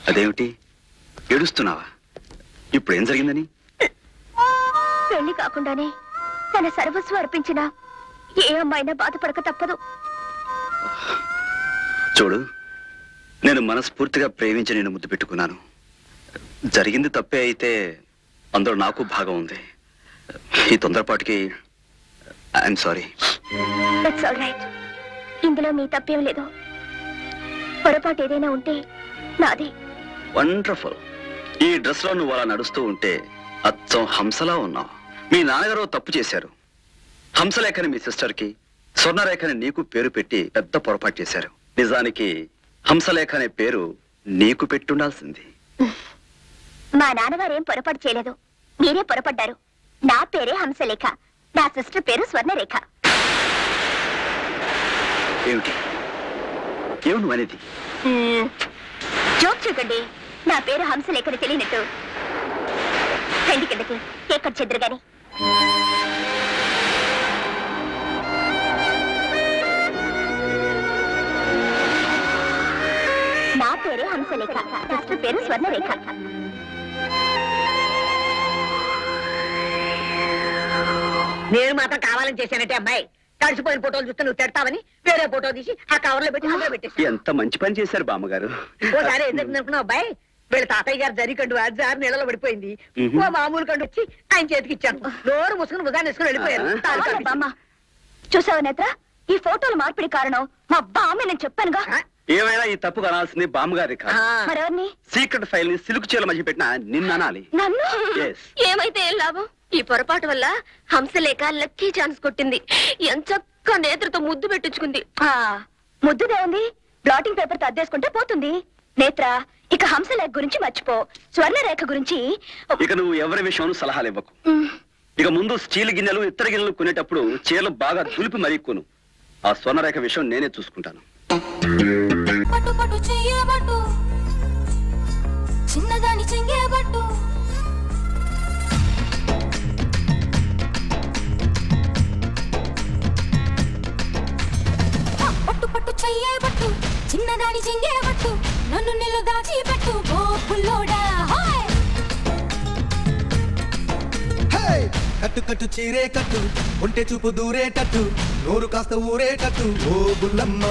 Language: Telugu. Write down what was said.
అదేమిటి ఏడుస్తున్నావా? ఇప్పుడు ఏం జరిగిందని? పెళ్లి కాకుండానే తన సర్వస్వం అర్పించిన ఏ అమ్మాయినా బాధపడక తప్పదు. చూడు, నేను మనస్ఫూర్తిగా ప్రేమించి నేను ముద్దు పెట్టుకున్నాను. జరిగింది తప్పే అయితే అందులో నాకు భాగం ఉంది. ఈ తొందరపాటుకి I'm sorry. That's all right. ఇందులో మీ తప్పేం లేదు. పొరపాటు ఏదైనా ఉంటే నాది. వండర్ఫుల్. ఈ డ్రెస్ లో నువ్వు అలా నడుస్తూ ఉంటే అచ్చం హంసలా ఉన్నావు. మీ నాన్నగారు తప్పు చేశారు. హంసలేఖని మీ సిస్టర్ కి, స్వర్ణరేఖని నీకు పేరు పెట్టి పెద్ద పొరపాటు చేశారు. నిజానికి హంసలేఖ అనే పేరు నీకు పెట్టుండాల్సింది. మా నాన్నగారు ఏం పొరపాటు చేయలేదు, మీరే పొరపడ్డారు. నా పేరే హంసలేఖ, నా సిస్టర్ పేరు స్వర్ణరేఖ. ఏమిటి ఏమి నువ్వు అనేది? జోక్ చూడండి, నా పేరు హంసలేఖని తెలియనట్టు. రండి కిందకి, కేక్ కట్ చేద్దరు గాని. నా పేరే హంసలేఖ, సిస్టర్ పేరు స్వర్ణరేఖ. నేను మాత్రం కావాలని చేశానంటే అమ్మాయి కలిసిపోయిన ఫోటోలు చూస్తే నువ్వు తిడతావని వేరే ఫోటో తీసి ఆ కవర్ లో పెట్టి అందులో పెట్టేసి. ఎంత మంచి పని చేశారు బామ్మగారు. ఓసారి ఏం జరిగింది అనుకున్నావు అబ్బాయి? వీళ్ళ తాతయ్య గారు జరికండు జారి నీళ్ళలో పడిపోయింది. ఓ మామూలు కండు వచ్చి ఆయన చేతికి ఇచ్చాను. నోరు ముసుకుని భుజాన్ని వేసుకుని వెళ్ళిపోయారు. బామ్మ చూసావా నేత్ర, ఈ ఫోటోల మార్పిడి కారణం మా బామ్మ. నేను చెప్పానుగా. ఏమైనా ఈ తప్పు కనాల్సింది బామ్మగారి కాదు. మరెవరిని? సీక్రెట్ ఫైల్ ని సిలుకు చీల మధ్య పెట్టిన నిన్ను అనాలి. నన్ను? Yes. ఏమైతే ఏం లాభం? ఈ పొరపాటు వల్ల హంసలేఖ లక్కీ ఛాన్స్ కొట్టింది. ఎంచక్క నేత్రతో ముద్దు పెట్టించుకుంది. ముద్దుదే ఉంది, బ్లాటింగ్ పేపర్ తో అద్దేసుకుంటే పోతుంది. నేత్ర, ఇక హంసలేఖ గురించి మర్చిపో. స్వర్ణరేఖ గురించి ఇక నువ్వు ఎవరి విషయం సలహాలు ఇవ్వకు. ఇక ముందు స్టీల్ గిన్నెలు ఇతర గిన్నెలు కొనేటప్పుడు చీరలు బాగా దులిపి మరీ కొను. ఆ స్వర్ణరేఖ విషయం నేనే చూసుకుంటాను. పట్టు పట్టు చెయ్యబట్టు చిన్నదాని చెంగేబట్టు పట్టు పట్టు చెయ్యబట్టు చిన్నదాని చెంగేబట్టు నన్ను నిల్లు దాచి పెట్టు ఓ పుల్లోడా. కట్టు కట్టు చీరే కట్టు, ఒంటె చూపు దూరేటట్టు, నోరు కాస్త ఊరేటట్టు ఓ బుల్లమ్మ.